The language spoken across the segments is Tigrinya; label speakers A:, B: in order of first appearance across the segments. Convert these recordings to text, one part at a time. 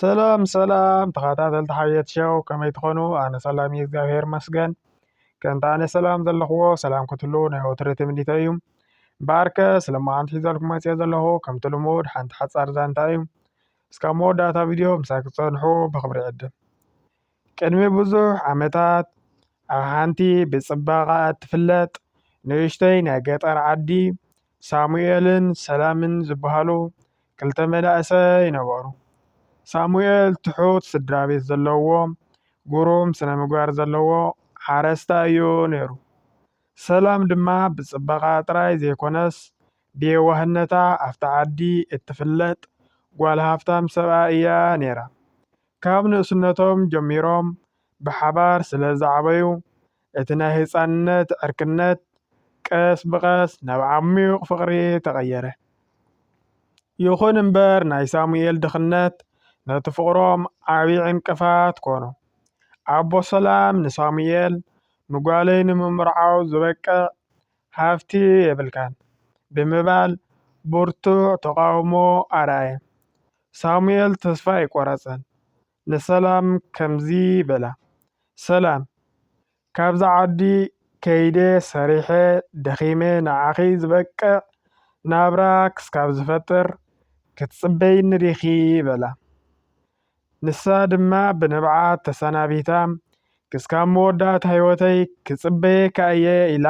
A: ሰላም ሰላም ተኸታተልቲ ሓየት ሸው ከመይ ትኾኑ? ኣነ ሰላም እዩ እግዚኣብሔር መስገን ከምቲ ኣነ ሰላም ዘለኽዎ ሰላም ክትህሉ ናይ ወትሪ ትምኒተ እዩ ባርከ ስለማዓንቲ ሒዘልኩም መፅአ ዘለኹ ከምቲ ልሙድ ሓንቲ ሓፃር ዛንታ እዩ እስካብ መወዳእታ ቪድዮ ምሳይ ክትፀንሑ ብክብሪ ይዕድም ቅድሚ ብዙሕ ዓመታት ኣብ ሓንቲ ብፅባቐ እትፍለጥ ንእሽተይ ናይ ገጠር ዓዲ ሳሙኤልን ሰላምን ዝበሃሉ ክልተ መናእሰይ ነበሩ። ሳሙኤል ትሑት ስድራ ቤት ዘለዎ ግሩም ስነ ምግባር ዘለዎ ሓረስታይ እዩ ነይሩ። ሰላም ድማ ብፅባቐ ጥራይ ዘይኮነስ ብየዋህነታ ኣብታ ዓዲ እትፍለጥ ጓል ሃፍታም ሰብኣይ እያ ነይራ። ካብ ንእስነቶም ጀሚሮም ብሓባር ስለ ዝዓበዩ እቲ ናይ ህፃንነት ዕርክነት ቀስ ብቐስ ናብ ዓሚቕ ፍቕሪ ተቐየረ። ይኹን እምበር ናይ ሳሙኤል ድኽነት ነቲ ፍቕሮም ዓብዪ ዕንቅፋት ኮኖ። ኣቦ ሰላም ንሳሙኤል ንጓለይ ንምምርዓው ዝበቅዕ ሃፍቲ የብልካን ብምባል ብርቱዕ ተቃውሞ ኣርኣየ። ሳሙኤል ተስፋ ኣይቆረፀን። ንሰላም ከምዚ በላ፣ ሰላም ካብዛ ዓዲ ከይደ ሰሪሐ ደኺመ ንዓኺ ዝበቅዕ ናብራ ክስካብ ዝፈጥር ክትፅበይኒ ዲኺ በላ። ንሳ ድማ ብንብዓት ተሰናቢታ ክስካብ መወዳእታ ህይወተይ ክፅበየካ እየ ኢላ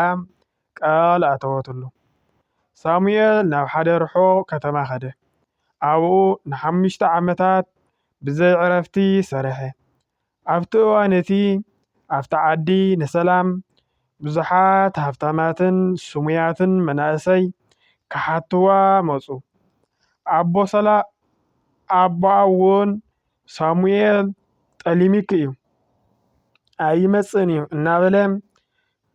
A: ቃል ኣተወትሉ። ሳሙኤል ናብ ሓደ ርሑቕ ከተማ ኸደ። ኣብኡ ን5 ዓመታት ብዘይ ዕረፍቲ ሰርሐ። ኣብቲ እዋን እቲ ኣብታ ዓዲ ንሰላም ብዙሓት ሃፍታማትን ስሙያትን መናእሰይ ክሓትዋ መፁ። ኣቦኣ እውን ሳሙኤል ጠሊሚክ እዩ ኣይመፅን እዩ እናበለ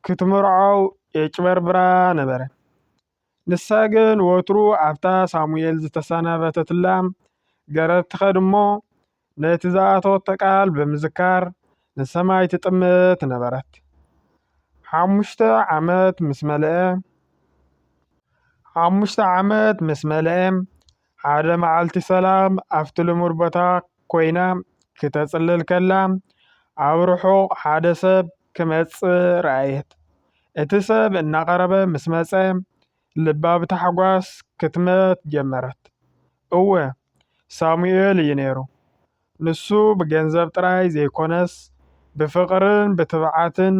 A: ክትምርዖው የጭበርብራ ነበረ። ንሳ ግን ወትሩ ኣብታ ሳሙኤል ዝተሰናበተትላ ገረብ ትኸድ እሞ ነቲ ዝኣተወቶ ቃል ብምዝካር ንሰማይ ትጥምት ነበረት። 5 ዓመት ምስ መለአ ሓደ መዓልቲ ሰላም ኣብቲ ልሙድ ቦታ ኮይና ክተፅልል ከላ ኣብ ርሑቕ ሓደ ሰብ ክመፅእ ረኣየት። እቲ ሰብ እናቐረበ ምስ መፀ ልባ ብታሕጓስ ክትመት ጀመረት። እወ ሳሙኤል እዩ ነይሩ። ንሱ ብገንዘብ ጥራይ ዘይኮነስ ብፍቕርን ብትብዓትን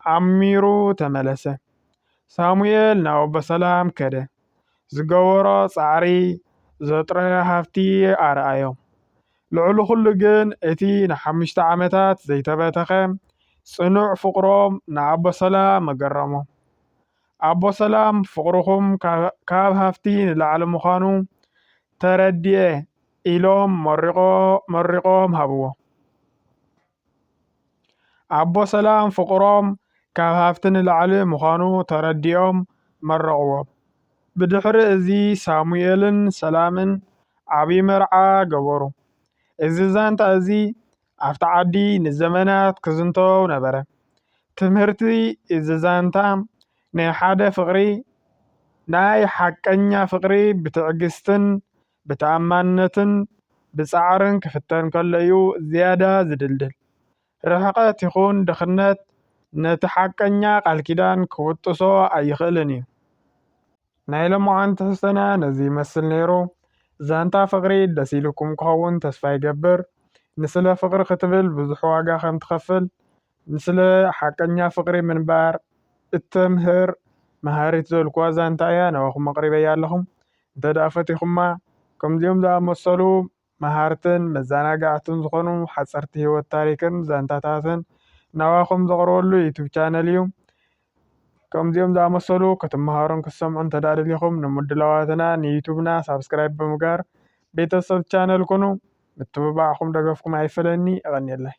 A: ዓሚሩ ተመለሰ። ሳሙኤል ናብ ኣቦ ሰላም ከደ። ዝገበሮ ፃዕሪ ዘጥረዮ ሃፍቲ ኣርኣዮም። ልዕሊ ኩሉ ግን እቲ ን5 ዓመታት ዘይተበተኸ ጽኑዕ ፍቕሮም ንኣቦ ሰላም ኣገረሞም። ኣቦ ሰላም ፍቕርኹም ካብ ሃፍቲ ንላዕሊ ምዃኑ ተረድየ ኢሎም መሪቖም ሃብዎ። ኣቦ ሰላም ፍቕሮም ካብ ሃፍቲ ንላዕሊ ምዃኑ ተረዲኦም መረቕዎም። ብድሕሪ እዚ ሳሙኤልን ሰላምን ዓብዪ መርዓ ገበሩ። እዚ ዛንታ እዚ ኣብታ ዓዲ ንዘመናት ክዝንቶ ነበረ። ትምህርቲ እዚ ዛንታ ናይ ሓቀኛ ፍቕሪ ብትዕግስትን ብተኣማንነትን ብፃዕርን ክፍተን ከሎ እዩ ዝያዳ ዝድልድል። ርሕቐት ይኹን ድኽነት ነቲ ሓቀኛ ቃል ኪዳን ክውጥሶ ኣይኽእልን እዩ። ናይ ሎማዓንቲ ትሕዝቶና ነዚ ይመስል ነይሩ። ዛንታ ፍቕሪ ደስ ኢልኩም ክኸውን ተስፋ ይገብር። ንስለ ፍቕሪ ክትብል ብዙሕ ዋጋ ከም ትኸፍል ንስለ ሓቀኛ ፍቕሪ ምንባር እተምህር መሃሪት ዘልክዋ ዛንታ እያ ናባኹም ኣቕሪበያ ኣለኹም። እንተደኣ ፈቲኹማ ከምዚኦም ዝኣመሰሉ መሃርትን መዘናጋዕትን ዝኾኑ ሓፀርቲ ህይወት ታሪክን ዛንታታትን ናባኹም ዘቕርበሉ ዩቱብ ቻነል እዩ። ከምዚኦም ዝኣመሰሉ ክትመሃሩን ክትሰምዑን እንተደኣ ደሊኹም ንምድላዋትና ንዩቱብና ሳብስክራይብ ብምግባር ቤተሰብ ቻነል ኩኑ። ምትብባዕኹም ደገፍኩም ኣይፈለኒ። እቐኒየለይ።